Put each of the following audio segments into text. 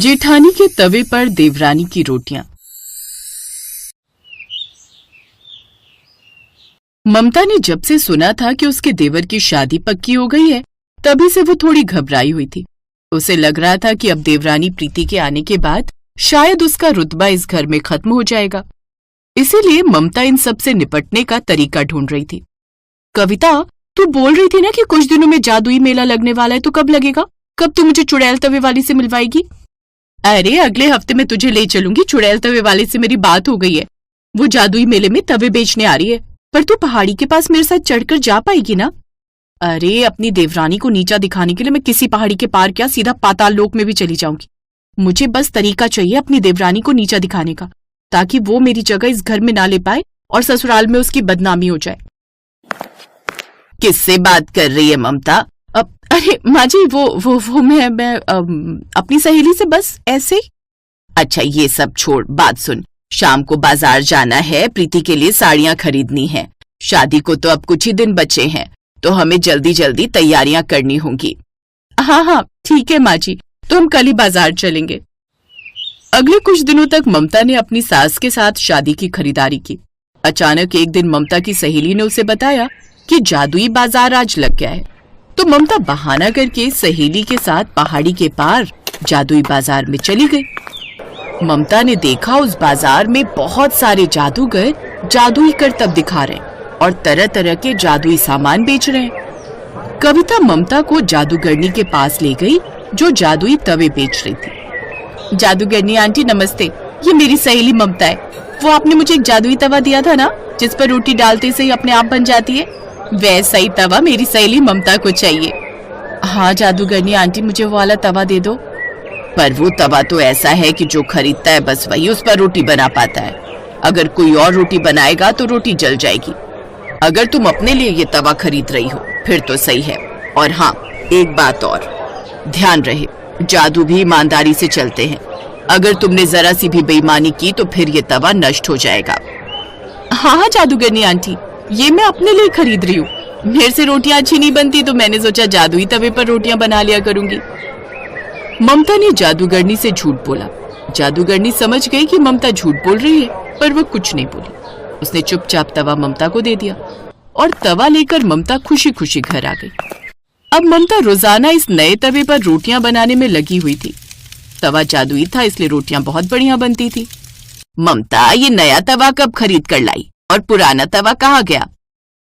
जेठानी के तवे पर देवरानी की रोटियां। ममता ने जब से सुना था कि उसके देवर की शादी पक्की हो गई है, तभी से वो थोड़ी घबराई हुई थी। उसे लग रहा था कि अब देवरानी प्रीति के आने के बाद शायद उसका रुतबा इस घर में खत्म हो जाएगा। इसीलिए ममता इन सब से निपटने का तरीका ढूंढ रही थी। कविता, तू बोल रही थी ना कि कुछ दिनों में जादुई मेला लगने वाला है, तो कब लगेगा? कब तू मुझे चुड़ैल तवे वाली से मिलवाएगी? अरे अगले हफ्ते मैं तुझे ले चलूंगी। चुड़ैल तवे वाले से मेरी बात हो गई है। वो जादुई मेले में तवे बेचने आ रही है। पर तू पहाड़ी के पास मेरे साथ चढ़कर जा पाएगी ना? अरे अपनी देवरानी को नीचा दिखाने के लिए मैं किसी पहाड़ी के पार क्या सीधा पाताल लोक में भी चली जाऊंगी। मुझे बस तरीका चाहिए अपनी देवरानी को नीचा दिखाने का, ताकि वो मेरी जगह इस घर में ना ले पाए और ससुराल में उसकी बदनामी हो जाए। किससे बात कर रही है ममता? अरे माँ जी, वो मैं अपनी सहेली से, बस ऐसे ही। अच्छा ये सब छोड़, बात सुन। शाम को बाजार जाना है, प्रीति के लिए साड़ियां खरीदनी है। शादी को तो अब कुछ ही दिन बचे हैं, तो हमें जल्दी जल्दी तैयारियां करनी होंगी। हाँ ठीक है माँ जी, तो हम कल ही बाजार चलेंगे। अगले कुछ दिनों तक ममता ने अपनी सास के साथ शादी की खरीदारी की। अचानक एक दिन ममता की सहेली ने उसे बताया कि जादुई बाजार आज लग गया है। तो ममता बहाना करके सहेली के साथ पहाड़ी के पार जादुई बाजार में चली गई। ममता ने देखा उस बाजार में बहुत सारे जादूगर जादुई करतब दिखा रहे हैं और तरह तरह के जादुई सामान बेच रहे हैं। कविता ममता को जादूगरनी के पास ले गई जो जादुई तवे बेच रही थी। जादूगरनी आंटी नमस्ते, ये मेरी सहेली ममता है। वो आपने मुझे एक जादुई तवा दिया था ना, जिस पर रोटी डालते से ही अपने आप बन जाती है, वैसा ही तवा मेरी सहेली ममता को चाहिए। हाँ जादूगरनी आंटी, मुझे वो वाला तवा दे दो। पर वो तवा तो ऐसा है कि जो खरीदता है बस वही उस पर रोटी बना पाता है। अगर कोई और रोटी बनाएगा तो रोटी जल जाएगी। अगर तुम अपने लिए ये तवा खरीद रही हो फिर तो सही है। और हाँ, एक बात और ध्यान रहे, जादू भी ईमानदारी से चलते हैं। अगर तुमने जरा सी भी बेईमानी की तो फिर ये तवा नष्ट हो जाएगा। हाँ जादूगरनी आंटी, ये मैं अपने लिए खरीद रही हूँ। मेरे से रोटियां अच्छी नहीं बनती तो मैंने सोचा जादुई तवे पर रोटियां बना लिया करूंगी। ममता ने जादूगरनी से झूठ बोला। जादूगरनी समझ गई कि ममता झूठ बोल रही है, पर वो कुछ नहीं बोली। उसने चुपचाप तवा ममता को दे दिया और तवा लेकर ममता खुशी खुशी घर आ गई। अब ममता रोजाना इस नए तवे पर रोटियां बनाने में लगी हुई थी। तवा जादुई था, इसलिए रोटियां बहुत बढ़िया बनती थी। ममता, ये नया तवा कब खरीद कर लाई और पुराना तवा कहाँ गया?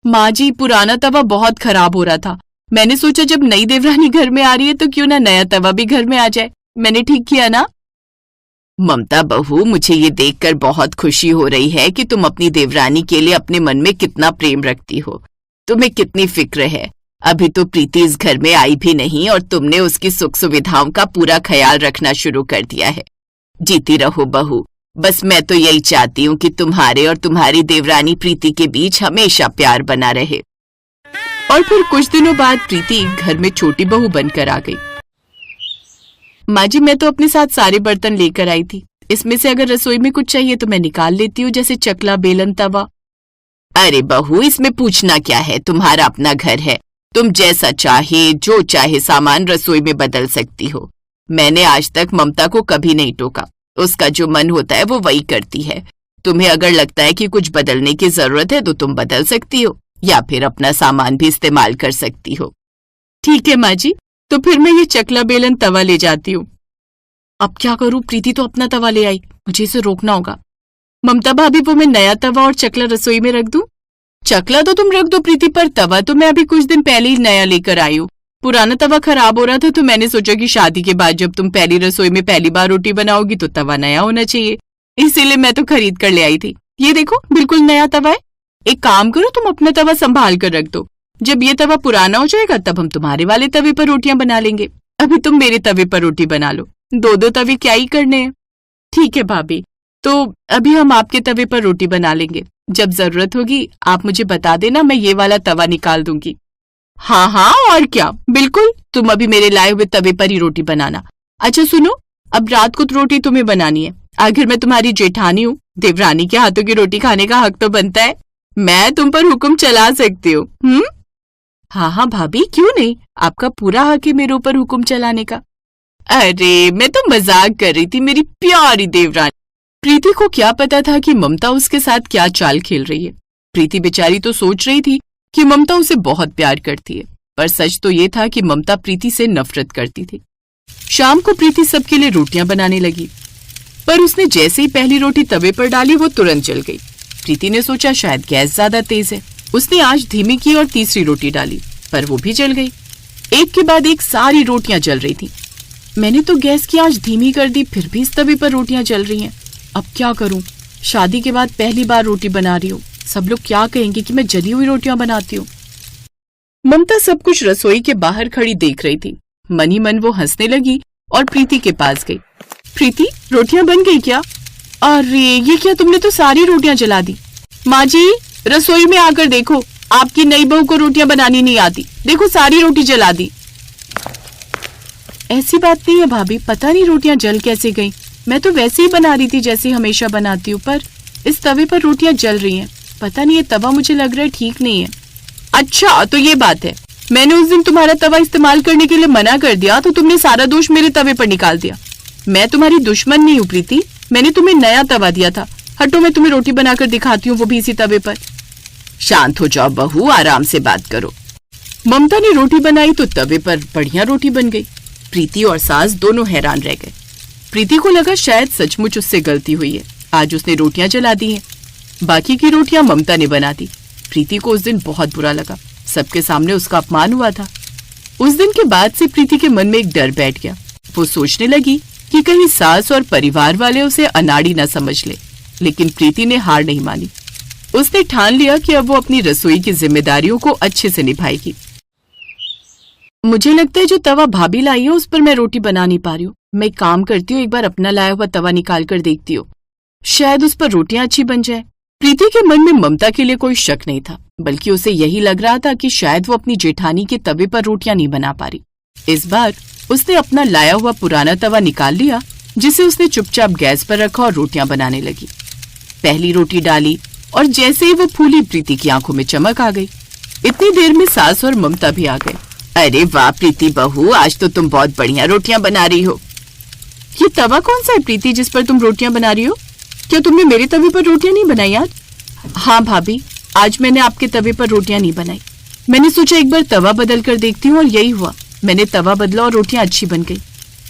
माँ जी, पुराना तवा बहुत खराब हो रहा था। मैंने सोचा जब नई देवरानी घर में आ रही है तो क्यों ना नया तवा भी घर में आ जाए। मैंने ठीक किया ना? ममता बहू, मुझे ये देखकर बहुत खुशी हो रही है कि तुम अपनी देवरानी के लिए अपने मन में कितना प्रेम रखती हो। तुम्हें कितनी फिक्र है। अभी तो प्रीति इस घर में आई भी नहीं और तुमने उसकी सुख सुविधाओं का पूरा ख्याल रखना शुरू कर दिया है। जीती रहो बहू। बस मैं तो यही चाहती हूँ कि तुम्हारे और तुम्हारी देवरानी प्रीति के बीच हमेशा प्यार बना रहे। और फिर कुछ दिनों बाद प्रीति घर में छोटी बहू बनकर आ गई। माँ जी, मैं तो अपने साथ सारे बर्तन लेकर आई थी। इसमें से अगर रसोई में कुछ चाहिए तो मैं निकाल लेती हूँ, जैसे चकला, बेलन, तवा। अरे बहू, इसमें पूछना क्या है, तुम्हारा अपना घर है। तुम जैसा चाहे जो चाहे सामान रसोई में बदल सकती हो। मैंने आज तक ममता को कभी नहीं टोका। उसका जो मन होता है वो वही करती है। तुम्हें अगर लगता है कि कुछ बदलने की जरूरत है तो तुम बदल सकती हो, या फिर अपना सामान भी इस्तेमाल कर सकती हो। ठीक है माँ जी, तो फिर मैं ये चकला, बेलन, तवा ले जाती हूँ। अब क्या करूँ? प्रीति तो अपना तवा ले आई, मुझे इसे रोकना होगा। ममता भाभी, वो मैं नया तवा और चकला रसोई में रख दूं? चकला तो तुम रख दो प्रीति, पर तवा तो मैं अभी कुछ दिन पहले ही नया लेकर आई हूँ। पुराना तवा खराब हो रहा था तो मैंने सोचा कि शादी के बाद जब तुम पहली रसोई में पहली बार रोटी बनाओगी तो तवा नया होना चाहिए, इसीलिए मैं तो खरीद कर ले आई थी। ये देखो, बिल्कुल नया तवा है। एक काम करो, तुम अपना तवा संभाल कर रख दो। जब ये तवा पुराना हो जाएगा तब हम तुम्हारे वाले तवे पर रोटियां बना लेंगे। अभी तुम मेरे तवे पर रोटी बना लो। दो तवे क्या ही करने हैं। ठीक है भाभी, तो अभी हम आपके तवे पर रोटी बना लेंगे। जब जरूरत होगी आप मुझे बता देना, मैं ये वाला तवा निकाल दूंगी। हाँ, और क्या, बिल्कुल, तुम अभी मेरे लाए हुए तवे पर ही रोटी बनाना। अच्छा सुनो, अब रात को तो रोटी तुम्हें बनानी है। आखिर मैं तुम्हारी जेठानी हूँ, देवरानी के हाथों की रोटी खाने का हक तो बनता है। मैं तुम पर हुक्म चला सकती हूँ। हाँ भाभी, क्यों नहीं, आपका पूरा हक है मेरे ऊपर हुक्म चलाने का। अरे मैं तो मजाक कर रही थी मेरी प्यारी देवरानी। प्रीति को क्या पता था कि ममता उसके साथ क्या चाल खेल रही है। प्रीति बेचारी तो सोच रही थी कि ममता उसे बहुत प्यार करती है, पर सच तो ये था कि ममता प्रीति से नफरत करती थी। शाम को प्रीति सबके लिए रोटियां बनाने लगी, पर उसने जैसे ही पहली रोटी तवे पर डाली वो तुरंत जल गई। प्रीति ने सोचा शायद गैस ज्यादा तेज है। उसने आंच धीमी की और तीसरी रोटी डाली, पर वो भी जल गई। एक के बाद एक सारी रोटियां जल रही थी। मैंने तो गैस की आंच धीमी कर दी, फिर भी इस तवे पर रोटियां जल रही हैं। अब क्या करूं? शादी के बाद पहली बार रोटी बना रही हूँ। सब लोग क्या कहेंगे कि मैं जली हुई रोटियां बनाती हूँ। ममता सब कुछ रसोई के बाहर खड़ी देख रही थी। मन ही मन वो हंसने लगी और प्रीति के पास गई। प्रीति, रोटियां बन गई क्या? अरे ये क्या, तुमने तो सारी रोटियां जला दी। माँ जी, रसोई में आकर देखो, आपकी नई बहू को रोटियां बनानी नहीं आती। देखो सारी रोटी जला दी। ऐसी बात नहीं है भाभी, पता नहीं रोटियां जल कैसे गई। मैं तो वैसे ही बना रही थी जैसे हमेशा बनाती हूँ, पर इस तवे पर रोटियां जल रही हैं। पता नहीं ये तवा मुझे लग रहा है ठीक नहीं है। अच्छा तो ये बात है, मैंने उस दिन तुम्हारा तवा इस्तेमाल करने के लिए मना कर दिया तो तुमने सारा दोष मेरे तवे पर निकाल दिया। मैं तुम्हारी दुश्मन नहीं हूँ प्रीति, मैंने तुम्हें नया तवा दिया था। हटो, मैं तुम्हें रोटी बनाकर दिखाती हूँ, वो भी इसी तवे पर। शांत हो जाओ बहू, आराम से बात करो। ममता ने रोटी बनाई तो तवे पर बढ़िया रोटी बन गई। प्रीति और सास दोनों हैरान रह गए। प्रीति को लगा शायद सचमुच उससे गलती हुई है, आज उसने रोटियां जला दी हैं। बाकी की रोटियां ममता ने बना दी। प्रीति को उस दिन बहुत बुरा लगा, सबके सामने उसका अपमान हुआ था। उस दिन के बाद से प्रीति के मन में एक डर बैठ गया। वो सोचने लगी कि कहीं सास और परिवार वाले उसे अनाड़ी न समझ ले, लेकिन प्रीति ने हार नहीं मानी। उसने ठान लिया कि अब वो अपनी रसोई की जिम्मेदारियों को अच्छे से निभाएगी। मुझे लगता है जो तवा भाभी लाई है उस पर मैं रोटी बना नहीं पा रही हूँ। मैं काम करती हूँ, एक बार अपना लाया हुआ तवा निकाल कर देखती हूँ, शायद उस पर रोटियां अच्छी बन जाए। प्रीति के मन में ममता के लिए कोई शक नहीं था, बल्कि उसे यही लग रहा था कि शायद वो अपनी जेठानी के तवे पर रोटियां नहीं बना पा रही। इस बार उसने अपना लाया हुआ पुराना तवा निकाल लिया, जिसे उसने चुपचाप गैस पर रखा और रोटियां बनाने लगी। पहली रोटी डाली और जैसे ही वो फूली, प्रीति की आंखों में चमक आ गई। इतनी देर में सास और ममता भी आ गए। अरे वाह प्रीति बहू, आज तो तुम बहुत बढ़िया रोटियां बना रही हो। ये तवा कौन सा है प्रीति जिस पर तुम रोटियां बना रही हो? क्या तुमने मेरे तवे पर रोटियां नहीं बनाई आज? हाँ भाभी, आज मैंने आपके तवे पर रोटियां नहीं बनाई। मैंने सोचा एक बार तवा बदल कर देखती हूँ और यही हुआ। मैंने तवा बदला और रोटियां अच्छी बन गई।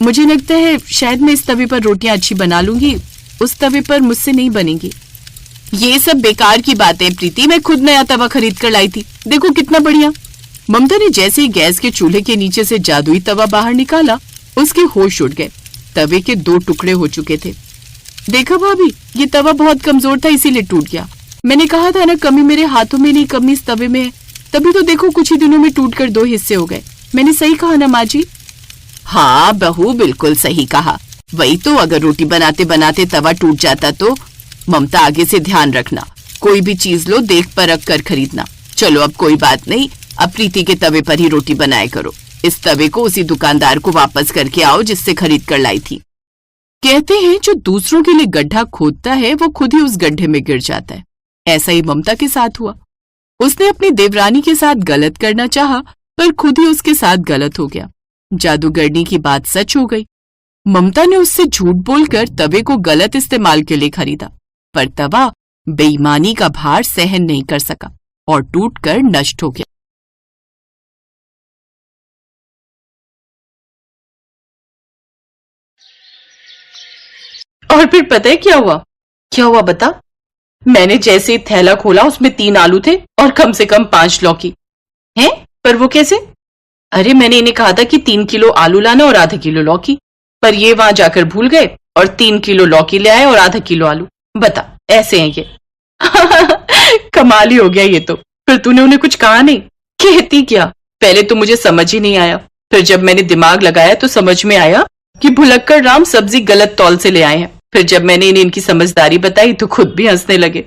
मुझे लगता है शायद मैं इस तवे पर रोटियां अच्छी बना लूंगी, उस तवे पर मुझसे नहीं बनेगी। ये सब बेकार की बातें प्रीति, मैं खुद नया तवा खरीद कर लाई थी, देखो कितना बढ़िया। ममता ने जैसे ही गैस के चूल्हे के नीचे से जादुई तवा बाहर निकाला, उसके होश उड़ गए। तवे के 2 टुकड़े हो चुके थे। देखा भाभी, ये तवा बहुत कमजोर था इसीलिए टूट गया। मैंने कहा था ना, कमी मेरे हाथों में नहीं कमी इस तवे में है। तभी तो देखो कुछ ही दिनों में टूटकर 2 हिस्से हो गए। मैंने सही कहा ना माँ जी? हाँ बहू, बिल्कुल सही कहा। वही तो, अगर रोटी बनाते बनाते तवा टूट जाता तो। ममता, आगे से ध्यान रखना, कोई भी चीज लो देख परख कर खरीदना। चलो अब कोई बात नहीं, अब प्रीति के तवे पर ही रोटी बनाया करो। इस तवे को उसी दुकानदार को वापस करके आओ जिससे खरीद कर लाई थी। कहते हैं जो दूसरों के लिए गड्ढा खोदता है वो खुद ही उस गड्ढे में गिर जाता है। ऐसा ही ममता के साथ हुआ। उसने अपनी देवरानी के साथ गलत करना चाहा, पर खुद ही उसके साथ गलत हो गया। जादूगरनी की बात सच हो गई। ममता ने उससे झूठ बोलकर तवे को गलत इस्तेमाल के लिए खरीदा, पर तवा बेईमानी का भार सहन नहीं कर सका और टूटकर नष्ट हो गया। और फिर पता है क्या हुआ? क्या हुआ बता? मैंने जैसे ही थैला खोला उसमें 3 आलू थे और कम से कम 5 लौकी। हैं? पर वो कैसे? अरे मैंने इन्हें कहा था कि 3 किलो आलू लाना और आधा किलो लौकी, पर ये वहां जाकर भूल गए और 3 किलो लौकी ले आए और आधा किलो आलू। बता, ऐसे हैं ये। कमाल ही हो गया ये तो। फिर तूने उन्हें कुछ कहा नहीं? कहती क्या, पहले तो मुझे समझ ही नहीं आया, फिर जब मैंने दिमाग लगाया तो समझ में आया कि भुलक्कड़ राम सब्जी गलत तौल से ले आए हैं। फिर जब मैंने इन्हें इनकी समझदारी बताई तो खुद भी हंसने लगे।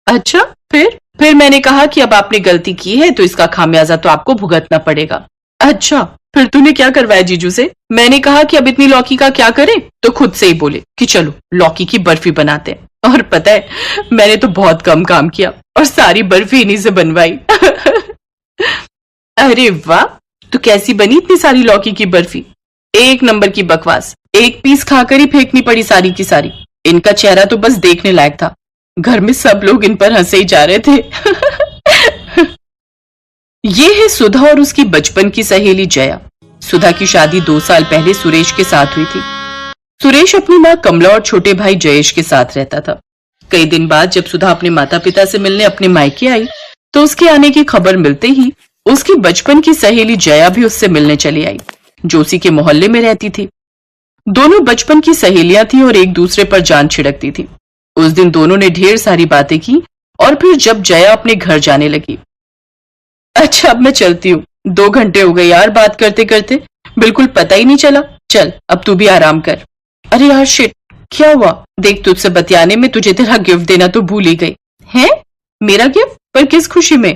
अच्छा, फिर मैंने कहा कि अब आपने गलती की है तो इसका खामियाजा तो आपको भुगतना पड़ेगा। अच्छा, फिर तूने क्या करवाया जीजू से? मैंने कहा कि अब इतनी लौकी का क्या करें, तो खुद से ही बोले कि चलो लौकी की बर्फी बनाते हैं। और पता है, मैंने तो बहुत कम काम किया और सारी बर्फी इन्हीं से बनवाई। अरे वाह, तो कैसी बनी इतनी सारी लौकी की बर्फी? एक नंबर की बकवास, एक पीस खाकर ही फेंकनी पड़ी सारी की सारी। इनका चेहरा तो बस देखने लायक था। घर में सब लोग इन पर हंसे ही जा रहे थे। ये है सुधा और उसकी बचपन की सहेली जया। सुधा की शादी 2 साल पहले सुरेश के साथ हुई थी। सुरेश अपनी माँ कमला और छोटे भाई जयेश के साथ रहता था। कई दिन बाद जब सुधा अपने माता पिता से मिलने अपने मायके आई तो उसके आने की खबर मिलते ही उसकी बचपन की सहेली जया भी उससे मिलने चली आई, जो उसी के मोहल्ले में रहती थी। दोनों बचपन की सहेलियां थी और एक दूसरे पर जान छिड़कती थी। उस दिन दोनों ने ढेर सारी बातें की और फिर जब जया अपने घर जाने लगी, अच्छा अब मैं चलती हूँ, 2 घंटे हो गए यार बात करते करते, बिल्कुल पता ही नहीं चला। चल अब तू भी आराम कर। अरे यार शिट, क्या हुआ? देख तुझसे बतियाने में तुझे तेरा गिफ्ट देना तो भूल ही गई। है मेरा गिफ्ट? पर किस खुशी में?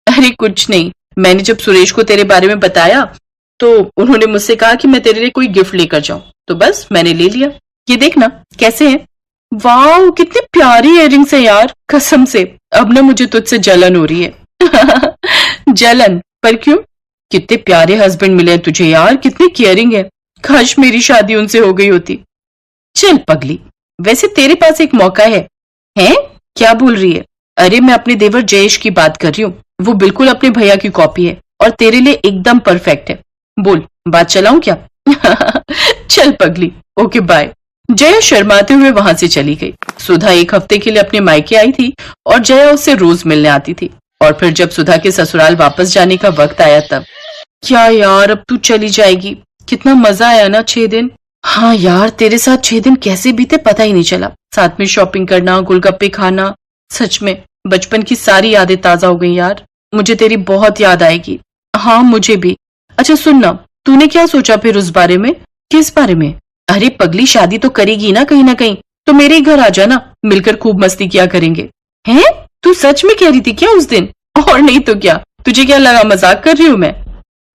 अरे कुछ नहीं, मैंने जब सुरेश को तेरे बारे में बताया तो उन्होंने मुझसे कहा कि मैं तेरे लिए कोई गिफ्ट लेकर जाऊं, तो बस मैंने ले लिया। ये देखना कैसे हैं। वाह कितनी प्यारी इयररिंग्स है यार, कसम से अब ना मुझे तुझसे जलन हो रही है। जलन? पर क्यों? कितने प्यारे हस्बैंड मिले हैं तुझे यार, कितनी केयरिंग है। काश मेरी शादी उनसे हो गई होती। चल पगली, वैसे तेरे पास एक मौका है। हैं? क्या बोल रही है? अरे मैं अपने देवर जयेश की बात कर रही हूँ, वो बिल्कुल अपने भैया की कॉपी है और तेरे लिए एकदम परफेक्ट है। बोल बात चलाऊं क्या? चल पगली, ओके बाय। जया शर्माते हुए वहां से चली गई। सुधा 1 हफ्ते के लिए अपने मायके आई थी और जया उससे रोज मिलने आती थी। और फिर जब सुधा के ससुराल वापस जाने का वक्त आया तब, क्या यार अब तू चली जाएगी? कितना मजा आया ना 6 दिन। हाँ यार तेरे साथ 6 दिन कैसे बीते पता ही नहीं चला। साथ में शॉपिंग करना, गोलगप्पे खाना, सच में बचपन की सारी यादें ताजा हो गई यार। मुझे तेरी बहुत याद आएगी। हाँ मुझे भी। अच्छा सुनना, तूने क्या सोचा फिर उस बारे में? किस बारे में? अरे पगली शादी तो करेगी ना कहीं, तो मेरे ही घर आ जाना, मिलकर खूब मस्ती किया करेंगे। हैं? तू सच में कह रही थी क्या उस दिन? और नहीं तो क्या, तुझे क्या लगा मजाक कर रही हूँ मैं?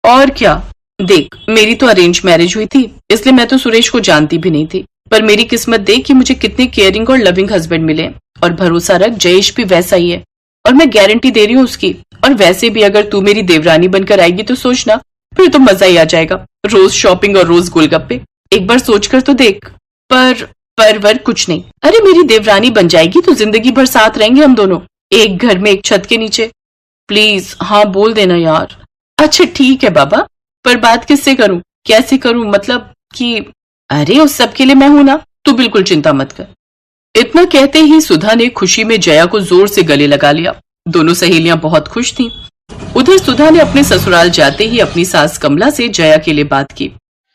और क्या, देख मेरी तो अरेंज मैरिज हुई थी, इसलिए मैं तो सुरेश को जानती भी नहीं थी। पर मेरी किस्मत देख कि मुझे कितने केयरिंग और लविंग हस्बैंड मिले। और भरोसा रख जयेश भी वैसा ही है, और मैं गारंटी दे रही हूँ उसकी। और वैसे भी अगर तू मेरी देवरानी बनकर आएगी तो सोचना, फिर तो मजा ही आ जाएगा। रोज शॉपिंग और रोज गोलगप्पे, एक बार सोच कर तो देख। पर कुछ नहीं। अरे मेरी देवरानी बन जाएगी तो जिंदगी भर साथ रहेंगे हम दोनों, एक घर में एक छत के नीचे। प्लीज हाँ बोल देना यार। अच्छा ठीक है बाबा, पर बात किससे करूं, कैसे करूं, मतलब कि अरे उस सब के लिए मैं हूं ना, तू बिल्कुल चिंता मत कर। इतना कहते ही सुधा ने खुशी में जया को जोर से गले लगा लिया। दोनों सहेलियां बहुत खुश थीं। उधर सुधा ने अपने ससुराल जाते ही अपनी सास कमला से जया के लिए बात की।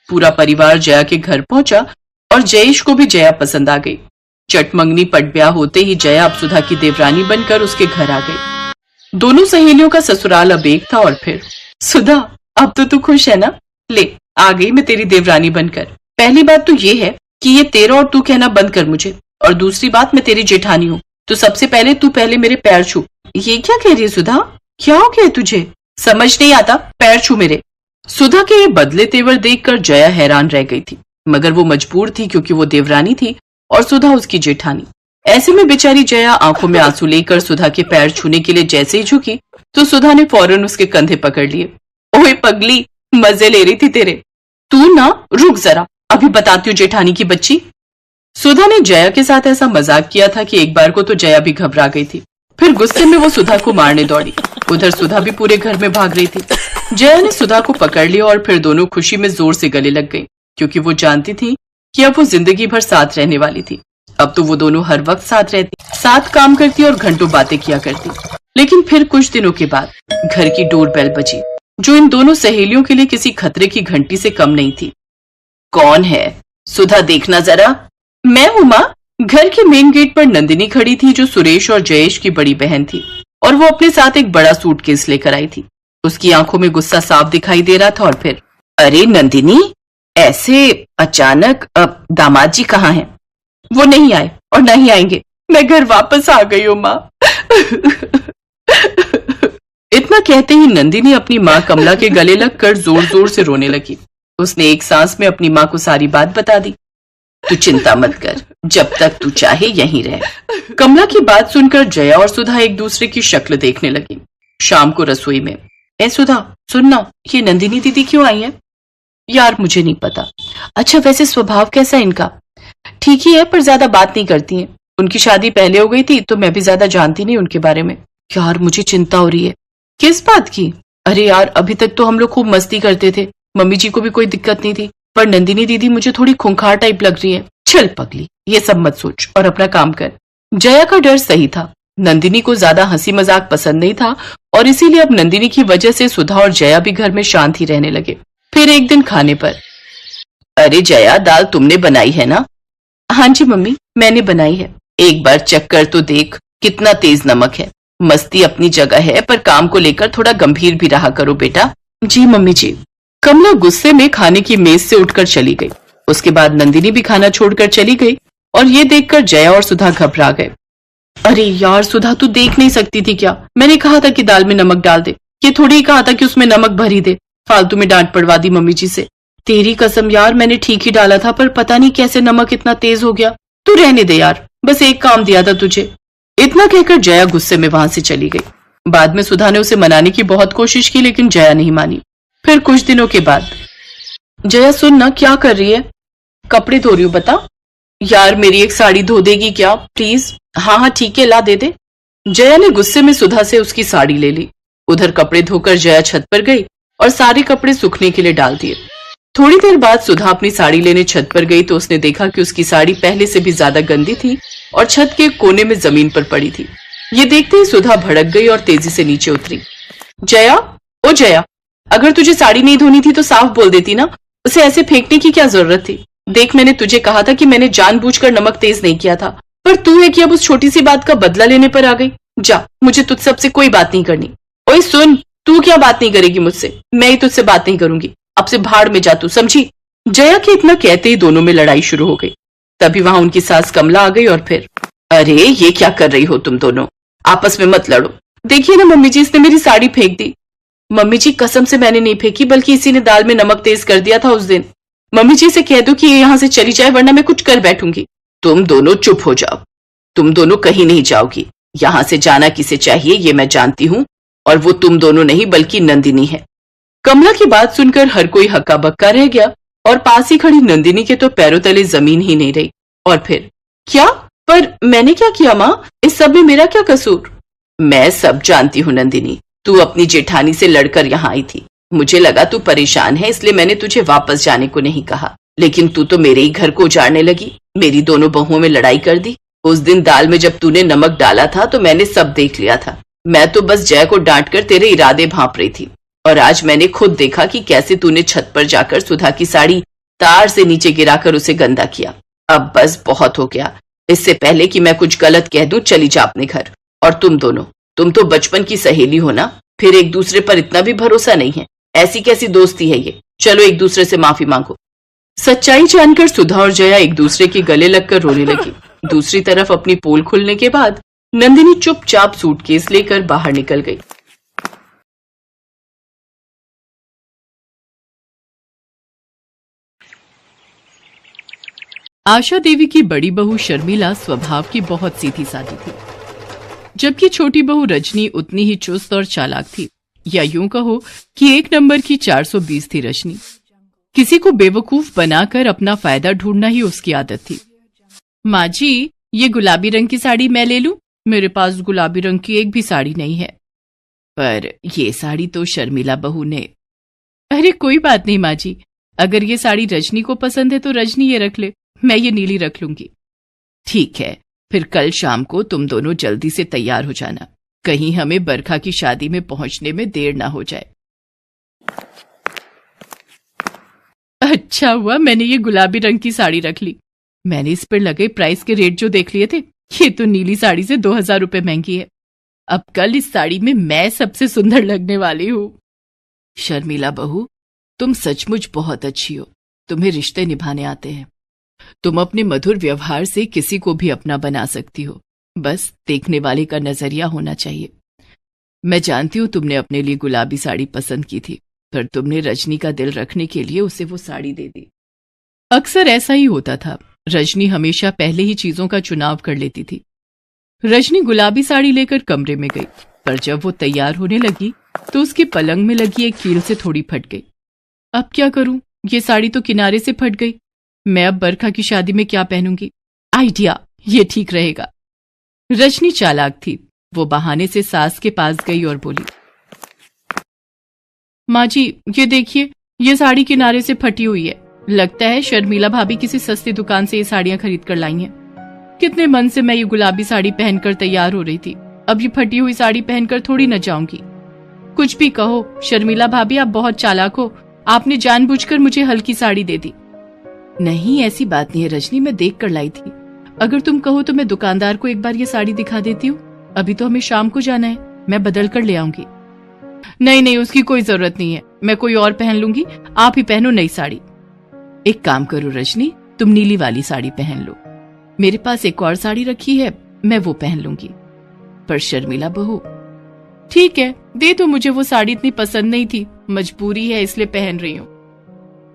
पूरा परिवार जया के घर पहुंचा और जयेश को भी जया पसंद आ गई। चटमंगनी पटब्याह होते ही जया अब सुधा की देवरानी बनकर उसके घर आ गई। दोनों सहेलियों का ससुराल अब एक था। और फिर सुधा अब तो तू खुश है ना? ले आ गई मैं तेरी देवरानी बनकर। पहली बात तो ये है कि ये तेरा और तू कहना बंद कर मुझे, और दूसरी बात मैं तेरी जेठानी हूँ, तो सबसे पहले तू पहले मेरे पैर छू। ये क्या कह रही है सुधा? क्या हो गया तुझे? समझ नहीं आता? पैर छू मेरे। सुधा के ये बदले तेवर देखकर जया हैरान रह गई थी, मगर वो मजबूर थी क्योंकि वो देवरानी थी और सुधा उसकी जेठानी। ऐसे में बेचारी जया आंखों में आंसू लेकर सुधा के पैर छूने के लिए जैसे ही झुकी तो सुधा ने फौरन उसके कंधे पकड़ लिए। ओए पगली, मजे ले रही थी तेरे। तू ना रुक जरा, अभी बताती हूँ जेठानी की बच्ची। सुधा ने जया के साथ ऐसा मजाक किया था कि एक बार को तो जया भी घबरा गई थी। फिर गुस्से में वो सुधा को मारने दौड़ी। उधर सुधा भी पूरे घर में भाग रही थी। जया ने सुधा को पकड़ लिया और फिर दोनों खुशी में जोर से गले लग गई, क्योंकि वो जानती थी कि अब वो जिंदगी भर साथ रहने वाली थी। अब तो वो दोनों हर वक्त साथ रहती, साथ काम करती और घंटों बातें किया करती। लेकिन फिर कुछ दिनों के बाद घर की डोरबेल बजी, जो इन दोनों सहेलियों के लिए किसी खतरे की घंटी से कम नहीं थी। कौन है? सुधा देखना जरा। मैं हूँ माँ। घर के मेन गेट पर नंदिनी खड़ी थी, जो सुरेश और जयेश की बड़ी बहन थी, और वो अपने साथ एक बड़ा सूटकेस लेकर आई थी। उसकी आंखों में गुस्सा साफ दिखाई दे रहा था। और फिर अरे नंदिनी, ऐसे अचानक? अब दामाद जी कहाँ हैं? वो नहीं आए और नहीं आएंगे। मैं घर वापस आ गई हूँ माँ। इतना कहते ही नंदिनी अपनी माँ कमला के गले लगकर जोर जोर से रोने लगी। उसने एक सांस में अपनी माँ को सारी बात बता दी। तू चिंता मत कर, जब तक तू चाहे यहीं रह। कमला की बात सुनकर जया और सुधा एक दूसरे की शक्ल देखने लगी। शाम को रसोई में, ए सुधा सुनना, ये नंदिनी दीदी क्यों आई है? यार मुझे नहीं पता। अच्छा वैसे स्वभाव कैसा है इनका? ठीक ही है पर ज्यादा बात नहीं करती हैं। उनकी शादी पहले हो गई थी तो मैं भी ज्यादा जानती नहीं उनके बारे में। यार मुझे चिंता हो रही है। किस बात की? अरे यार अभी तक तो हम लोग खूब मस्ती करते थे, मम्मी जी को भी कोई दिक्कत नहीं थी, पर नंदिनी दीदी मुझे थोड़ी खूंखार टाइप लग रही है। चल पगली ये सब मत सोच और अपना काम कर। जया का डर सही था। नंदिनी को ज्यादा हंसी मजाक पसंद नहीं था और इसीलिए अब नंदिनी की वजह से सुधा और जया भी घर में शांत ही रहने लगे। फिर एक दिन खाने पर, अरे जया दाल तुमने बनाई है ना? हाँ जी मम्मी मैंने बनाई है। एक बार चेक कर तो देख कितना तेज नमक है। मस्ती अपनी जगह है पर काम को लेकर थोड़ा गंभीर भी रहा करो बेटा। जी मम्मी जी। कमला गुस्से में खाने की मेज से उठकर चली गई। उसके बाद नंदिनी भी खाना छोड़कर चली गई और ये देखकर जया और सुधा घबरा गए। अरे यार सुधा तू देख नहीं सकती थी क्या? मैंने कहा था कि दाल में नमक डाल दे, ये थोड़ी ही कहा था कि उसमें नमक भर ही दे। फालतू में डांट पड़वा दी मम्मी जी से। तेरी कसम यार मैंने ठीक ही डाला था पर पता नहीं कैसे नमक इतना तेज हो गया। तू रहने दे यार, बस एक काम दिया था तुझे। इतना कहकर जया गुस्से में वहां से चली गई। बाद में सुधा ने उसे मनाने की बहुत कोशिश की लेकिन जया नहीं मानी। फिर कुछ दिनों के बाद, जया सुन ना क्या कर रही है? कपड़े धो रही हूँ। बता यार मेरी एक साड़ी धो देगी क्या प्लीज? हाँ हाँ ठीक है ला दे दे। जया ने गुस्से में सुधा से उसकी साड़ी ले ली। उधर कपड़े धोकर जया छत पर गई और सारे कपड़े सूखने के लिए डाल दिए। थोड़ी देर बाद सुधा अपनी साड़ी लेने छत पर गई तो उसने देखा कि उसकी साड़ी पहले से भी ज्यादा गंदी थी और छत के कोने में जमीन पर पड़ी थी। ये देखते ही सुधा भड़क गई और तेजी से नीचे उतरी। जया, ओ जया, अगर तुझे साड़ी नहीं धोनी थी तो साफ बोल देती ना, उसे ऐसे फेंकने की क्या जरूरत थी? देख मैंने तुझे कहा था कि मैंने जानबूझकर नमक तेज नहीं किया था, पर तू है कि अब उस छोटी सी बात का बदला लेने पर आ गई। जा, मुझे तुझ सबसे कोई बात नहीं करनी। ओए सुन, तू क्या बात नहीं करेगी मुझसे? मैं ही तुझसे बात नहीं करूंगी। अब से भाड़ में जा तू, समझी? जया के इतना कहते ही दोनों में लड़ाई शुरू हो गई। तभी वहां उनकी सास कमला आ गई और फिर, अरे ये क्या कर रही हो तुम दोनों? आपस में मत लड़ो। देखिए ना मम्मी जी, इसने मेरी साड़ी फेंक दी। मम्मी जी कसम से मैंने नहीं फेंकी, बल्कि इसी ने दाल में नमक तेज कर दिया था उस दिन। मम्मी जी से कह दो कि ये यहाँ से चली जाए वरना मैं कुछ कर बैठूंगी। तुम दोनों चुप हो जाओ। तुम दोनों कहीं नहीं जाओगी। यहाँ से जाना किसे चाहिए ये मैं जानती हूँ, और वो तुम दोनों नहीं बल्कि नंदिनी है। कमला की बात सुनकर हर कोई हक्का बक्का रह गया और पास ही खड़ी नंदिनी के तो पैरों तले जमीन ही नहीं रही। और फिर, क्या? पर मैंने क्या किया माँ? इस सब में मेरा क्या कसूर? मैं सब जानती हूँ नंदिनी, तू अपनी जेठानी से लड़कर यहाँ आई थी। मुझे लगा तू परेशान है इसलिए मैंने तुझे वापस जाने को नहीं कहा, लेकिन तू तो मेरे ही घर को उजाड़ने लगी। मेरी दोनों बहुओं में लड़ाई कर दी। उस दिन दाल में जब तूने नमक डाला था तो मैंने सब देख लिया था। मैं तो बस जय को डांट कर तेरे इरादे भांप रही थी, और आज मैंने खुद देखा कि कैसे तूने छत पर जाकर सुधा की साड़ी तार से नीचे गिराकर उसे गंदा किया। अब बस बहुत हो गया। इससे पहले कि मैं कुछ गलत कह दूं चली जा अपने घर। और तुम दोनों, तुम तो बचपन की सहेली हो ना, फिर एक दूसरे पर इतना भी भरोसा नहीं है। ऐसी कैसी दोस्ती है ये? चलो एक दूसरे से माफी मांगो। सच्चाई जानकर सुधा और जया एक दूसरे के गले लगकर रोने लगी। दूसरी तरफ अपनी पोल खुलने के बाद नंदिनी चुपचाप सूटकेस लेकर बाहर निकल गई। आशा देवी की बड़ी बहू शर्मिला स्वभाव की बहुत सीधी सादी थी, जबकि छोटी बहू रजनी उतनी ही चुस्त और चालाक थी, या यूं कहो कि एक नंबर की 420 थी रजनी। किसी को बेवकूफ बनाकर अपना फायदा ढूंढना ही उसकी आदत थी। माँ जी, ये गुलाबी रंग की साड़ी मैं ले लूं? मेरे पास गुलाबी रंग की एक भी साड़ी नहीं है। पर ये साड़ी तो शर्मिला बहू ने। अरे कोई बात नहीं माँ जी, अगर ये साड़ी रजनी को पसंद है तो रजनी ये रख ले, मैं ये नीली रख लूंगी। ठीक है, फिर कल शाम को तुम दोनों जल्दी से तैयार हो जाना, कहीं हमें बरखा की शादी में पहुंचने में देर ना हो जाए। अच्छा हुआ मैंने ये गुलाबी रंग की साड़ी रख ली। मैंने इस पर लगे प्राइस के रेट जो देख लिए थे, ये तो नीली साड़ी से 2000 रुपए महंगी है। अब कल इस साड़ी में मैं सबसे सुंदर लगने वाली हूँ। शर्मिला बहू, तुम सचमुच बहुत अच्छी हो। तुम्हें रिश्ते निभाने आते हैं। तुम अपने मधुर व्यवहार से किसी को भी अपना बना सकती हो, बस देखने वाले का नजरिया होना चाहिए। मैं जानती हूँ तुमने अपने लिए गुलाबी साड़ी पसंद की थी, पर तुमने रजनी का दिल रखने के लिए उसे वो साड़ी दे दी। अक्सर ऐसा ही होता था। रजनी हमेशा पहले ही चीजों का चुनाव कर लेती थी। रजनी गुलाबी साड़ी लेकर कमरे में गई, पर जब वो तैयार होने लगी तो उसकी पलंग में लगी एक कील से थोड़ी फट गई। अब क्या करूं? ये साड़ी तो किनारे से फट गई। मैं अब बरखा की शादी में क्या पहनूंगी? आइडिया, ये ठीक रहेगा। रजनी चालाक थी। वो बहाने से सास के पास गई और बोली, माँ जी ये देखिए, ये साड़ी किनारे से फटी हुई है। लगता है शर्मिला भाभी किसी सस्ती दुकान से ये साड़ियां खरीद कर लाई हैं। कितने मन से मैं ये गुलाबी साड़ी पहनकर तैयार हो रही थी, अब ये फटी हुई साड़ी पहनकर थोड़ी न जाऊंगी। कुछ भी कहो शर्मिला भाभी, आप बहुत चालाक हो। आपने जानबूझकर मुझे हल्की साड़ी दे दी। नहीं, ऐसी बात नहीं है रजनी, मैं देख कर लाई थी। अगर तुम कहो तो मैं दुकानदार को एक बार ये साड़ी दिखा देती हूँ। अभी तो हमें शाम को जाना है, मैं बदल कर ले आऊंगी। नहीं नहीं, उसकी कोई जरूरत नहीं है, मैं कोई और पहन लूंगी। आप ही पहनो नई साड़ी। एक काम करो रजनी, तुम नीली वाली साड़ी पहन लो। मेरे पास एक और साड़ी रखी है, मैं वो पहन लूंगी। पर शर्मिला बहू, ठीक है दे दो मुझे, वो साड़ी इतनी पसंद नहीं थी, मजबूरी है इसलिए पहन रही हूँ।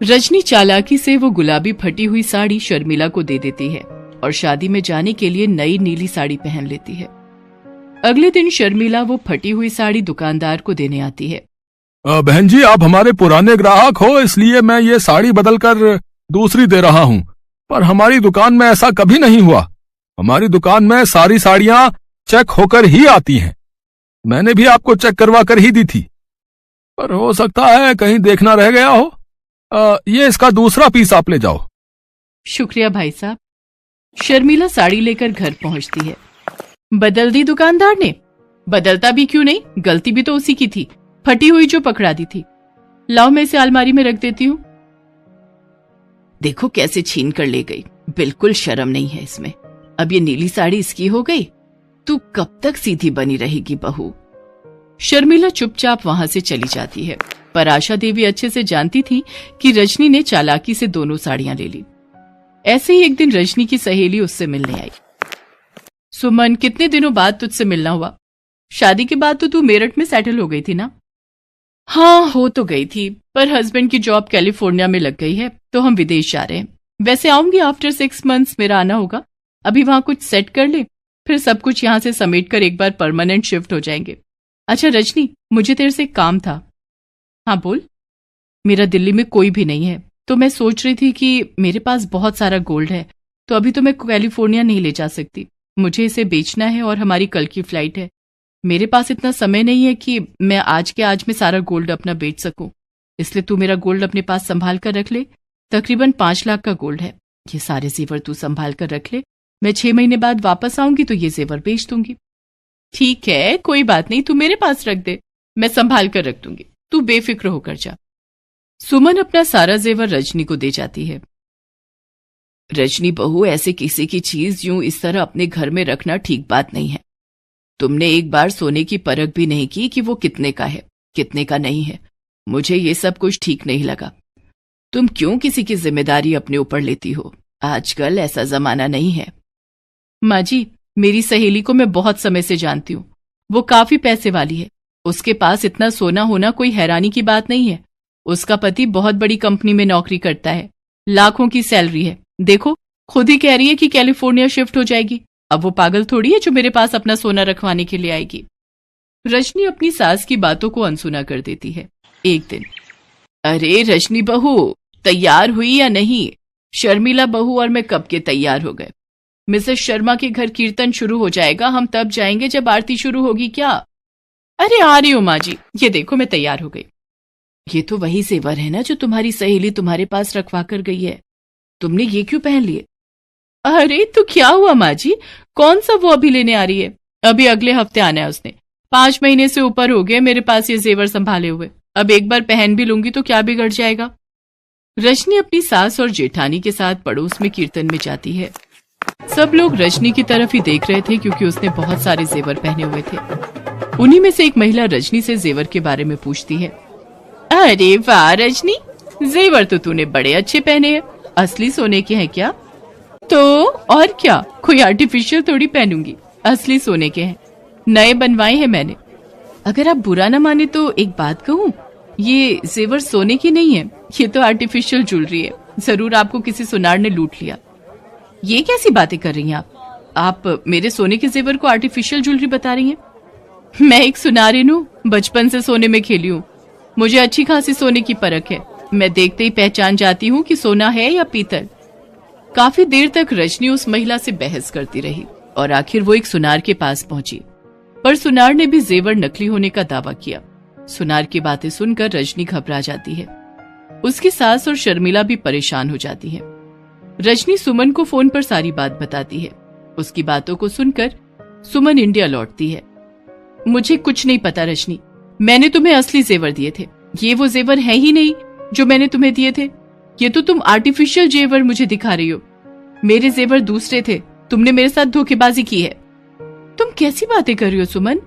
रजनी चालाकी से वो गुलाबी फटी हुई साड़ी शर्मिला को दे देती है और शादी में जाने के लिए नई नीली साड़ी पहन लेती है। अगले दिन शर्मिला वो फटी हुई साड़ी दुकानदार को देने आती है। बहन जी, आप हमारे पुराने ग्राहक हो, इसलिए मैं ये साड़ी बदल कर दूसरी दे रहा हूँ। पर हमारी दुकान में ऐसा कभी नहीं हुआ। हमारी दुकान में सारी साड़ियाँ चेक होकर ही आती हैं। मैंने भी आपको चेक करवा कर ही दी थी, पर हो सकता है कहीं देखना रह गया हो। ये इसका दूसरा पीस आप ले जाओ। शुक्रिया भाई साहब। शर्मिला साड़ी लेकर घर पहुंचती है। बदल दी दुकानदार ने? बदलता भी क्यों नहीं, गलती भी तो उसी की थी, फटी हुई जो पकड़ा दी थी। लाओ मैं इसे अलमारी में रख देती हूँ। देखो कैसे छीन कर ले गई, बिल्कुल शर्म नहीं है इसमें। अब ये नीली साड़ी इसकी हो गई, तू कब तक सीधी बनी रहेगी बहू। शर्मिला चुपचाप वहां से चली जाती है, पर आशा देवी अच्छे से जानती थी कि रजनी ने चालाकी से दोनों साड़ियां ले ली। ऐसे ही एक दिन रजनी की सहेली उससे मिलने आई। सुमन, कितने दिनों बाद तुझसे मिलना हुआ। शादी के बाद तो तू मेरठ में सेटल हो गई थी ना? हाँ हो तो गई थी, पर हस्बैंड की जॉब कैलिफोर्निया में लग गई है, तो हम विदेश जा रहे हैं। वैसे आऊंगी आफ्टर 6 मंथ्स, मेरा आना होगा। अभी वहां कुछ सेट कर ले, फिर सब कुछ यहाँ से समेट कर एक बार परमानेंट शिफ्ट हो जाएंगे। अच्छा रजनी, मुझे तेरे से एक काम था। हाँ बोल। मेरा दिल्ली में कोई भी नहीं है, तो मैं सोच रही थी कि मेरे पास बहुत सारा गोल्ड है, तो अभी तो मैं कैलिफोर्निया नहीं ले जा सकती। मुझे इसे बेचना है और हमारी कल की फ्लाइट है। मेरे पास इतना समय नहीं है कि मैं आज के आज में सारा गोल्ड अपना बेच सकूं, इसलिए तू मेरा गोल्ड अपने पास संभाल कर रख ले। तकरीबन 5 लाख का गोल्ड है। ये सारे जेवर तू संभाल कर रख ले, मैं 6 महीने बाद वापस आऊंगी तो ये जेवर बेच दूंगी। ठीक है, कोई बात नहीं, तू मेरे पास रख दे, मैं संभाल कर रख दूंगी, तू बेफिक्र होकर जा। सुमन अपना सारा जेवर रजनी को दे जाती है। रजनी बहू, ऐसे किसी की चीज यूं इस तरह अपने घर में रखना ठीक बात नहीं है। तुमने एक बार सोने की परख भी नहीं की कि वो कितने का है, कितने का नहीं है। मुझे ये सब कुछ ठीक नहीं लगा। तुम क्यों किसी की जिम्मेदारी अपने ऊपर लेती हो? आजकल ऐसा जमाना नहीं है। माँ जी, मेरी सहेली को मैं बहुत समय से जानती हूँ, वो काफी पैसे वाली है। उसके पास इतना सोना होना कोई हैरानी की बात नहीं है। उसका पति बहुत बड़ी कंपनी में नौकरी करता है, लाखों की सैलरी है। देखो खुद ही कह रही है कि कैलिफोर्निया शिफ्ट हो जाएगी। अब वो पागल थोड़ी है जो मेरे पास अपना सोना रखवाने के लिए आएगी। रजनी अपनी सास की बातों को अनसुना कर देती है। एक दिन, अरे रजनी बहू, तैयार हुई या नहीं? शर्मिला बहू और मैं कब के तैयार हो गए। मिसेस शर्मा के घर कीर्तन शुरू हो जाएगा, हम तब जाएंगे जब आरती शुरू होगी। क्या? अरे आ रही हूँ माँ जी, ये देखो मैं तैयार हो गई। ये तो वही जेवर है ना जो तुम्हारी सहेली तुम्हारे पास रखवा कर गई है, तुमने ये क्यों पहन लिए? अरे तो क्या हुआ माँ जी, कौन सा वो अभी लेने आ रही है? अभी अगले हफ्ते आना है उसने। 5 महीने से ऊपर हो गए मेरे पास ये जेवर संभाले हुए, अब एक बार पहन भी लूंगी तो क्या बिगड़ जाएगा। रजनी अपनी सास और जेठानी के साथ पड़ोस में कीर्तन में जाती है। सब लोग रजनी की तरफ ही देख रहे थे क्योंकि उसने बहुत सारे जेवर पहने हुए थे। उन्हीं में से एक महिला रजनी से जेवर के बारे में पूछती है। अरे वाह रजनी, जेवर तो तूने बड़े अच्छे पहने हैं, असली सोने के हैं क्या? तो और क्या, कोई आर्टिफिशियल थोड़ी पहनूंगी, असली सोने के हैं, नए बनवाए हैं मैंने। अगर आप बुरा ना माने तो एक बात कहूँ, ये जेवर सोने की नहीं है, ये तो आर्टिफिशियल ज्वेलरी है। जरूर आपको किसी सुनार ने लूट लिया। ये कैसी बातें कर रही हैं आप मेरे सोने के जेवर को आर्टिफिशियल ज्वेलरी बता रही हैं? मैं एक सुनारिन हूँ, बचपन से सोने में खेली हूँ, मुझे अच्छी खासी सोने की परख है। मैं देखते ही पहचान जाती हूँ कि सोना है या पीतल। काफी देर तक रजनी उस महिला से बहस करती रही और आखिर वो एक सुनार के पास पहुंची, पर सुनार ने भी जेवर नकली होने का दावा किया। सुनार की बातें सुनकर रजनी घबरा जाती है। उसकी सास और शर्मिला भी परेशान हो जाती है। रजनी सुमन को फोन पर सारी बात बताती है। उसकी बातों को सुनकर सुमन इंडिया लौटती है। मुझे कुछ नहीं पता रजनी, मैंने तुम्हें असली जेवर दिए थे। ये वो जेवर है ही नहीं जो मैंने तुम्हें दिए थे। ये तो तुम आर्टिफिशियल जेवर मुझे दिखा रही हो। मेरे जेवर दूसरे थे, तुमने मेरे साथ धोखेबाजी की है। तुम कैसी बातें कर रही हो सुमन?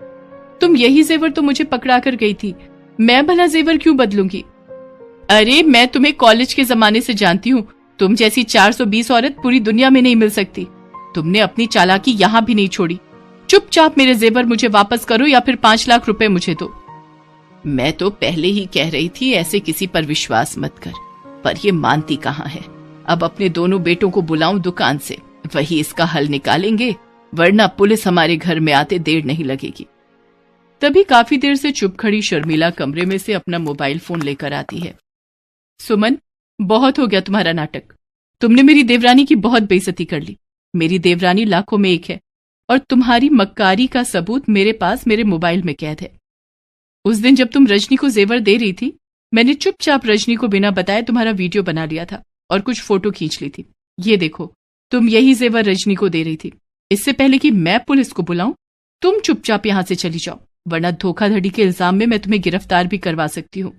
तुम यही जेवर तो मुझे पकड़ा कर गई थी। मैं भला जेवर क्यों बदलूंगी? अरे मैं तुम्हें कॉलेज के जमाने से जानती हूँ। तुम जैसी 420 औरत पूरी दुनिया में नहीं मिल सकती। तुमने अपनी चालाकी यहाँ भी नहीं छोड़ी। चुपचाप मेरे जेवर मुझे वापस करो या फिर 5 लाख रुपए मुझे दो। मैं तो पहले ही कह रही थी ऐसे किसी पर विश्वास मत कर, पर ये मानती कहाँ है। अब अपने दोनों बेटों को बुलाऊं दुकान से, वही इसका हल निकालेंगे, वरना पुलिस हमारे घर में आते देर नहीं लगेगी। तभी काफी देर से चुप खड़ी शर्मिला कमरे में से अपना मोबाइल फोन लेकर आती है। सुमन, बहुत हो गया तुम्हारा नाटक। तुमने मेरी देवरानी की बहुत बेइज्जती कर ली। मेरी देवरानी लाखों में एक है और तुम्हारी मक्कारी का सबूत मेरे पास मेरे मोबाइल में कैद है। उस दिन जब तुम रजनी को जेवर दे रही थी, मैंने चुपचाप रजनी को बिना बताए तुम्हारा वीडियो बना लिया था और कुछ फोटो खींच ली थी। ये देखो, तुम यही जेवर रजनी को दे रही थी। इससे पहले कि मैं पुलिस को बुलाऊं, तुम चुपचाप यहां से चली जाओ, वरना धोखाधड़ी के इल्जाम में मैं तुम्हें गिरफ्तार भी करवा सकती हूँ।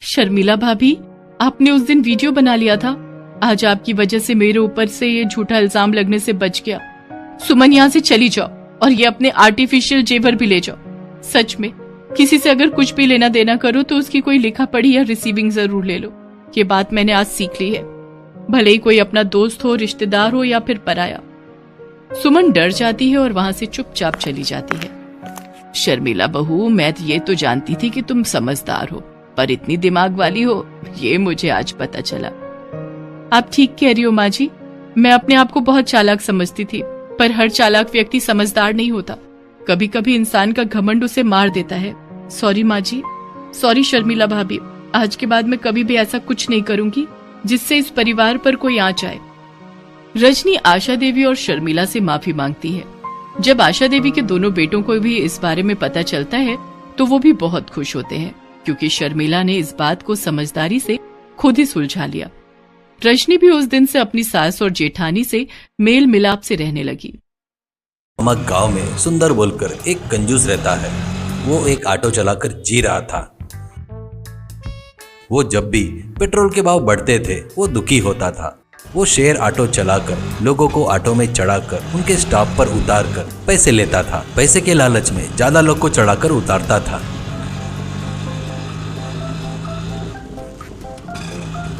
शर्मिला भाभी, आपने उस दिन वीडियो बना लिया था। आज आपकी वजह से मेरे ऊपर से ये झूठा इल्जाम लगने से बच गया। सुमन, यहाँ से चली जाओ और ये अपने आर्टिफिशियल जेवर भी ले जाओ। सच में किसी से अगर कुछ भी लेना देना करो तो उसकी कोई लिखा पढ़ी या रिसीविंग जरूर ले लो। ये बात मैंने आज सीख ली है, भले ही कोई अपना दोस्त हो, रिश्तेदार हो या फिर पराया। सुमन डर जाती है और वहां से चुपचाप चली जाती है। शर्मिला बहू, मैं ये तो जानती थी कि तुम समझदार हो, पर इतनी दिमाग वाली हो ये मुझे आज पता चला। आप ठीक कह रही हो माँ जी, मैं अपने आप को बहुत चालाक समझती थी, पर हर चालाक व्यक्ति समझदार नहीं होता। कभी कभी इंसान का घमंड उसे मार देता है। सॉरी माँ जी, सॉरी शर्मिला भाभी। आज के बाद मैं कभी भी ऐसा कुछ नहीं करूंगी जिससे इस परिवार पर कोई आंच आए। रजनी आशा देवी और शर्मिला से माफी मांगती है। जब आशा देवी के दोनों बेटों को भी इस बारे में पता चलता है तो वो भी बहुत खुश होते हैं, क्योंकि शर्मिला ने इस बात को समझदारी से खुद ही सुलझा लिया। रजनी भी उस दिन से अपनी सास और जेठानी से मेल मिलाप से रहने लगी। हमारे गांव में सुंदर बोलकर एक कंजूस रहता है। वो एक ऑटो चलाकर जी रहा था। वो जब भी पेट्रोल के भाव बढ़ते थे वो दुखी होता था। वो शेयर ऑटो चलाकर लोगों को ऑटो में चढ़ाकर उनके स्टॉप पर उतारकर पैसे लेता था। पैसे के लालच में ज्यादा लोग को चढ़ाकर उतारता था।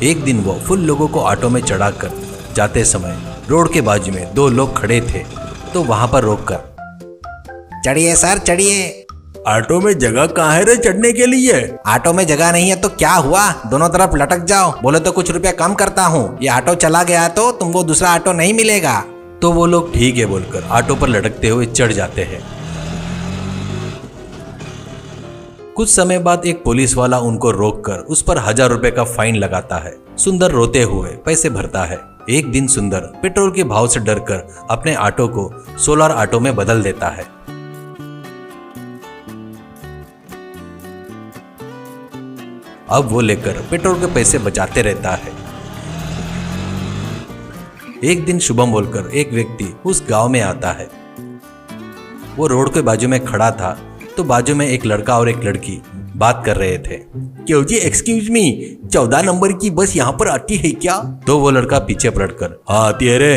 एक दिन वो फुल लोगों को ऑटो में चढ़ाकर जाते समय रोड के बाजू में 2 लोग खड़े थे, तो वहां पर रोककर, चढ़िए सर चढ़िए। ऑटो में जगह कहाँ है रे चढ़ने के लिए? ऑटो में जगह नहीं है तो क्या हुआ, दोनों तरफ लटक जाओ। बोले तो कुछ रुपया कम करता हूँ। ये ऑटो चला गया तो तुमको दूसरा ऑटो नहीं मिलेगा। तो वो लोग ठीक है बोलकर ऑटो पर लटकते हुए चढ़ जाते हैं। कुछ समय बाद एक पुलिस वाला उनको रोककर उस पर 1000 रुपए का फाइन लगाता है। सुंदर रोते हुए पैसे भरता है। एक दिन सुंदर पेट्रोल के भाव से डरकर अपने ऑटो को सोलर ऑटो में बदल देता है। अब वो लेकर पेट्रोल के पैसे बचाते रहता है। एक दिन शुभम बोलकर एक व्यक्ति उस गांव में आता है। वो रोड के बाजू में खड़ा था तो बाजू में एक लड़का और एक लड़की बात कर रहे थे। क्यों जी, एक्सक्यूज मी, 14 नंबर की बस यहाँ पर आती है क्या? तो वो लड़का पीछे पलटकर, हाँ आती है रे,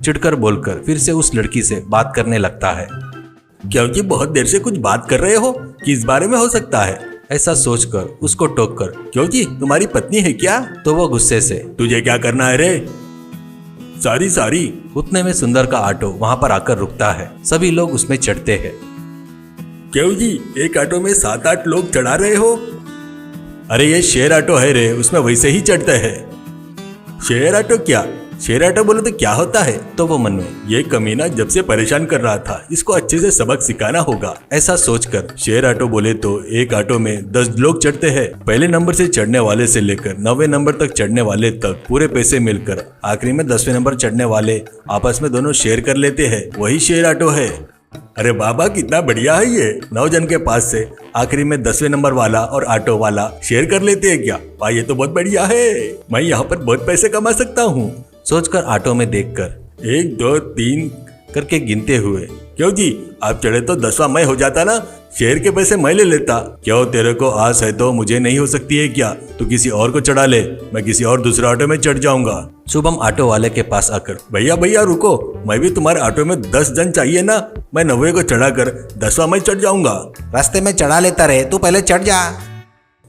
चिढ़कर बोलकर फिर से उस लड़की से बात करने लगता है। क्यों जी, बहुत देर से कुछ बात कर रहे हो, किस बारे में हो सकता है? ऐसा सोचकर उसको टोककर, क्यों जी, तुम्हारी पत्नी है क्या? तो वो गुस्से से, तुझे क्या करना है रे? सारी। उतने में सुंदर का ऑटो वहां पर आकर रुकता है। सभी लोग उसमें चढ़ते हैं। क्यों जी, एक ऑटो में 7-8 लोग चढ़ा रहे हो? अरे ये शेयर ऑटो है रे, उसमें वैसे ही चढ़ते हैं। शेयर ऑटो क्या? शेयर ऑटो बोले तो क्या होता है? तो वो मन में, ये कमीना जब से परेशान कर रहा था, इसको अच्छे से सबक सिखाना होगा। ऐसा सोचकर शेयर ऑटो बोले तो एक ऑटो में 10 लोग चढ़ते हैं। पहले नंबर से चढ़ने वाले से लेकर 9वें नंबर तक चढ़ने वाले तक पूरे पैसे मिलकर आखिरी में 10वें नंबर चढ़ने वाले आपस में दोनों शेयर कर लेते हैं। वही शेयर ऑटो है। अरे बाबा कितना बढ़िया है ये। 9 जन के पास से आखिरी में 10वें नंबर वाला और ऑटो वाला शेयर कर लेते हैं क्या? वाह ये तो बहुत बढ़िया है। मैं यहाँ पर बहुत पैसे कमा सकता हूँ। सोचकर ऑटो में देखकर 1 2 3 करके गिनते हुए, क्यों जी आप चढ़े तो 10वां मैं हो जाता ना, शेयर के पैसे मैं ले लेता। क्यों तेरे को आस है तो मुझे नहीं हो सकती है क्या? तू किसी और को चढ़ा ले, मैं किसी और दूसरे ऑटो में चढ़ जाऊंगा। शुभम ऑटो वाले के पास आकर, भैया भैया रुको, मैं भी तुम्हारे ऑटो में 10 जन चाहिए ना, मैं 9वें को चढ़ाकर 10वां मैं चढ़ जाऊंगा। रास्ते में चढ़ा लेता रहे, तू पहले चढ़ जा।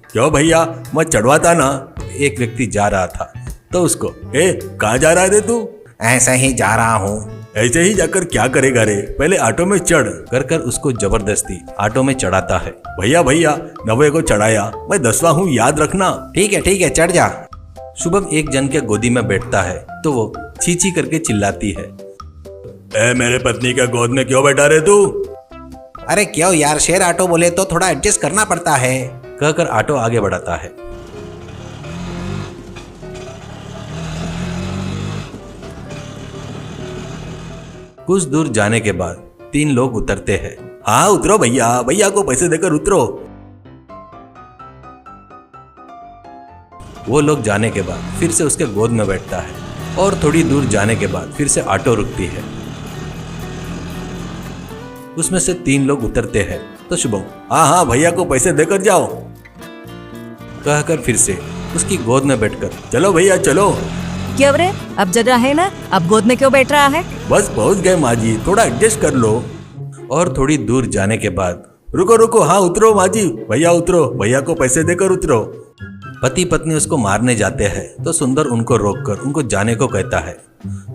क्यों भैया मैं चढ़वाता ना। एक व्यक्ति जा रहा था तो उसको, कहाँ जा रहा है रे तू? ऐसा ही जा रहा हूँ। ऐसे ही जाकर क्या करेगा रे, पहले ऑटो में चढ़ कर उसको जबरदस्ती ऑटो में चढ़ाता है। भैया भैया 9वें को चढ़ाया, मैं 10वां हूँ याद रखना। ठीक है चढ़ जा। शुभम एक जन के गोदी में बैठता है तो वो छी करके चिल्लाती है, मेरे पत्नी के गोद में क्यों बैठा रे तू? अरे क्यों यार, शेयर ऑटो बोले तो थोड़ा एडजस्ट करना पड़ता है। कहकर ऑटो आगे बढ़ाता है। कुछ दूर जाने के बाद 3 लोग उतरते हैं। हाँ उतरो भैया, भैया को पैसे देकर उतरो। वो लोग जाने के बाद फिर से उसके गोद में बैठता है और थोड़ी दूर जाने के बाद फिर से ऑटो रुकती है। उसमें से 3 लोग उतरते हैं तो शुभम, हाँ भैया को पैसे देकर जाओ, कहकर फिर से उसकी गोद में बैठकर, चलो भैया चलो। क्यों रे, अब जगह है ना, अब गोद में क्यों बैठ रहा है? बस पहुंच गए माँ जी, थोड़ा एडजस्ट कर लो। और थोड़ी दूर जाने के बाद, रुको रुको, हाँ उतरो माँ जी, भैया उतरो, भैया को पैसे देकर उतरो। पति पत्नी उसको मारने जाते हैं तो सुंदर उनको रोककर उनको जाने को कहता है।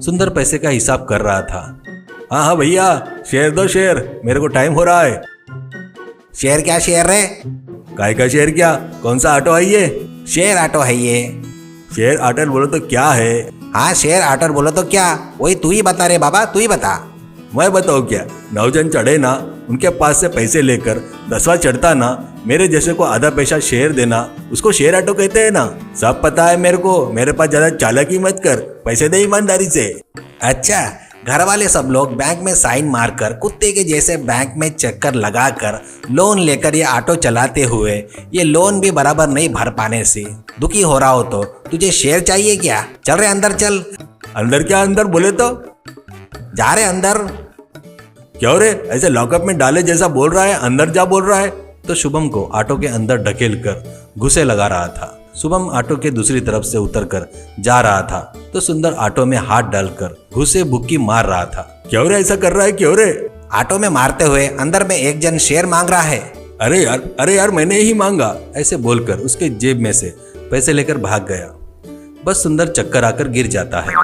सुंदर पैसे का हिसाब कर रहा था। हाँ भैया शेयर दो शेयर, मेरे को टाइम हो रहा है। शेयर क्या शेयर रे? काय का शेयर क्या? कौन सा ऑटो है ये? शेयर ऑटो है ये। शेयर ऑटो बोलो तो क्या है? हाँ शेयर ऑटो बोलो तो क्या? वही तू ही बता रे बाबा, तू ही बता। मैं बताऊँ क्या? 9 जन चढ़े ना, उनके पास से पैसे लेकर 10वां चढ़ता ना, मेरे जैसे को आधा पैसा शेयर देना, उसको शेयर ऑटो कहते हैं ना। सब पता है मेरे को, मेरे पास ज्यादा चालाकी मत कर, पैसे दे ईमानदारी से। अच्छा, घर वाले सब लोग बैंक में साइन मारकर कुत्ते के जैसे बैंक में चक्कर लगाकर लोन लेकर ये ऑटो चलाते हुए ये लोन भी बराबर नहीं भर पाने से दुखी हो रहा हो तो तुझे शेयर चाहिए क्या? चल रहे अंदर चल। अंदर क्या अंदर बोले तो? जा रहे अंदर। क्यों रे, ऐसे लॉकअप में डाले जैसा बोल रहा है, अंदर जा बोल रहा है। तो शुभम को ऑटो के अंदर ढकेल कर घुसे लगा रहा था। शुभम ऑटो के दूसरी तरफ से उतरकर जा रहा था तो सुंदर ऑटो में हाथ डालकर घुसे बुक्की मार रहा था। क्यों रे ऐसा कर रहा है, क्यों रे? ऑटो में मारते हुए अंदर में एक जन शेयर मांग रहा है। अरे यार मैंने ही मांगा, ऐसे बोलकर उसके जेब में से पैसे लेकर भाग गया। बस सुंदर चक्कर आकर गिर जाता है।